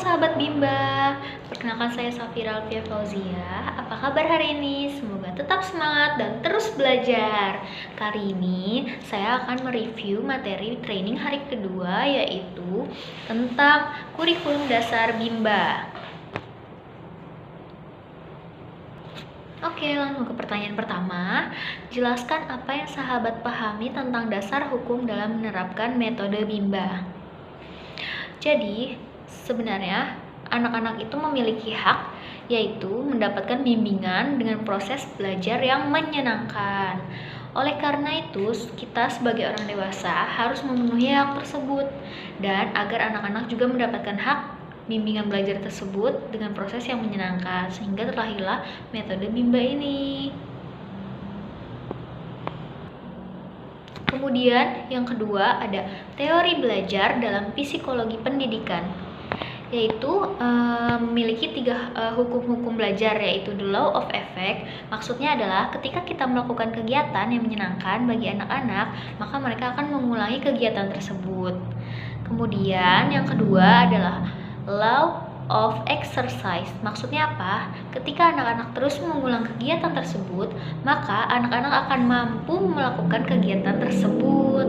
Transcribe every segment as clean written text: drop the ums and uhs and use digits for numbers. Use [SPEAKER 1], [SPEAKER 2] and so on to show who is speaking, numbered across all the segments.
[SPEAKER 1] sahabat Bimba, perkenalkan saya Safira Alfia Fauzia. Apa kabar hari ini? Semoga tetap semangat dan terus belajar. Kali ini saya akan mereview materi training hari kedua, yaitu tentang kurikulum dasar Bimba. Oke, langsung ke pertanyaan pertama. Jelaskan apa yang sahabat pahami tentang dasar hukum dalam menerapkan metode Bimba. Jadi, sebenarnya anak-anak itu memiliki hak, yaitu mendapatkan bimbingan dengan proses belajar yang menyenangkan. Oleh karena itu, kita sebagai orang dewasa harus memenuhi hak tersebut, dan agar anak-anak juga mendapatkan hak bimbingan belajar tersebut dengan proses yang menyenangkan, sehingga terlahirlah metode Bimba ini. Kemudian yang kedua ada teori belajar dalam psikologi pendidikan, yaitu memiliki tiga hukum-hukum belajar, yaitu the law of effect. Maksudnya adalah ketika kita melakukan kegiatan yang menyenangkan bagi anak-anak, maka mereka akan mengulangi kegiatan tersebut. Kemudian yang kedua adalah law of exercise. Maksudnya apa? Ketika anak-anak terus mengulang kegiatan tersebut, maka anak-anak akan mampu melakukan kegiatan tersebut.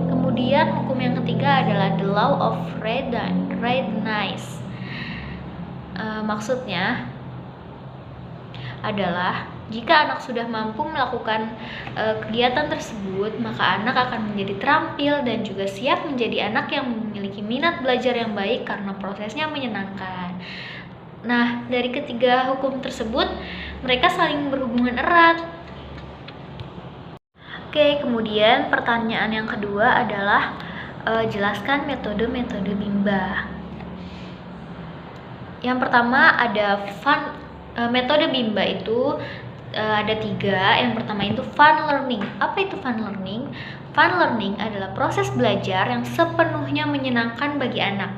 [SPEAKER 1] Kemudian hukum yang ketiga adalah the law of readiness. Maksudnya adalah jika anak sudah mampu melakukan kegiatan tersebut, maka anak akan menjadi terampil dan juga siap menjadi anak yang memiliki minat belajar yang baik karena prosesnya menyenangkan. Nah, dari ketiga hukum tersebut, mereka saling berhubungan erat. Oke, kemudian pertanyaan yang kedua adalah jelaskan metode-metode Bimba. Yang pertama ada metode Bimba itu ada tiga. Yang pertama itu fun learning. Apa itu fun learning? Fun learning adalah proses belajar yang sepenuhnya menyenangkan bagi anak.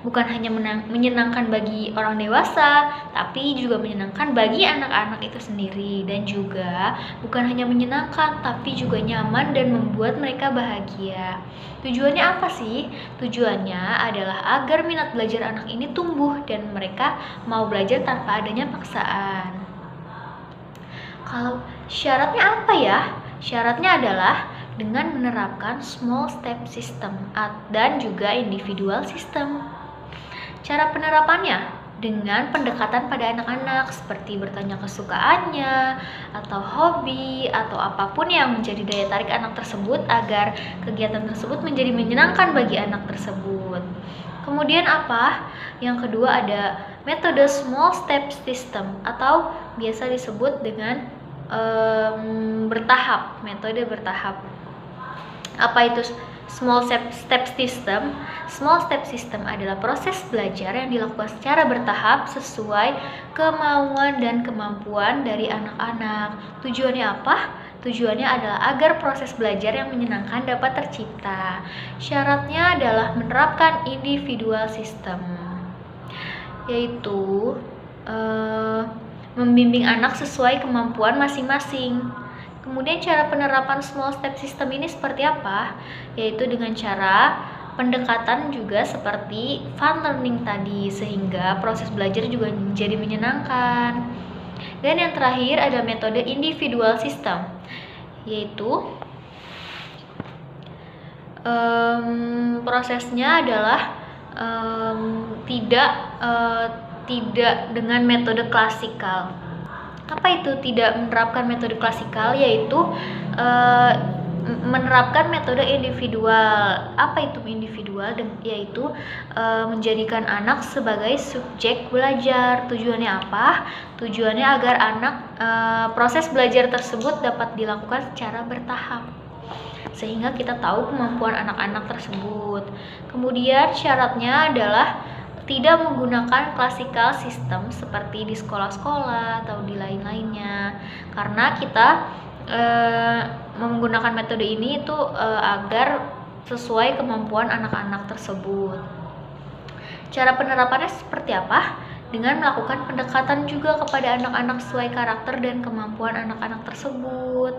[SPEAKER 1] Bukan hanya menyenangkan bagi orang dewasa, tapi juga menyenangkan bagi anak-anak itu sendiri. Dan juga bukan hanya menyenangkan, tapi juga nyaman dan membuat mereka bahagia. Tujuannya apa sih? Tujuannya adalah agar minat belajar anak ini tumbuh dan mereka mau belajar tanpa adanya paksaan. Kalau syaratnya apa ya? Syaratnya adalah dengan menerapkan small step system dan juga individual system. Cara penerapannya dengan pendekatan pada anak-anak seperti bertanya kesukaannya atau hobi atau apapun yang menjadi daya tarik anak tersebut agar kegiatan tersebut menjadi menyenangkan bagi anak tersebut. Kemudian apa? Yang kedua ada metode small step system atau biasa disebut dengan bertahap, metode bertahap. Apa itu small step system? Small step system adalah proses belajar yang dilakukan secara bertahap sesuai kemauan dan kemampuan dari anak-anak. Tujuannya apa? Tujuannya adalah agar proses belajar yang menyenangkan dapat tercipta. Syaratnya adalah menerapkan individual system, yaitu membimbing anak sesuai kemampuan masing-masing. Kemudian cara penerapan small step system ini seperti apa? Yaitu dengan cara pendekatan juga seperti fun learning tadi, sehingga proses belajar juga menjadi menyenangkan. Dan yang terakhir ada metode individual system, yaitu prosesnya adalah tidak dengan metode klasikal. Apa itu tidak menerapkan metode klasikal? Yaitu menerapkan metode individual. Apa itu individual? Yaitu menjadikan anak sebagai subjek belajar. Tujuannya apa? Tujuannya agar anak proses belajar tersebut dapat dilakukan secara bertahap, sehingga kita tahu kemampuan anak-anak tersebut. Kemudian syaratnya adalah tidak menggunakan classical system seperti di sekolah-sekolah atau di lain-lainnya, karena kita menggunakan metode ini itu agar sesuai kemampuan anak-anak tersebut. Cara penerapannya seperti apa? Dengan melakukan pendekatan juga kepada anak-anak sesuai karakter dan kemampuan anak-anak tersebut.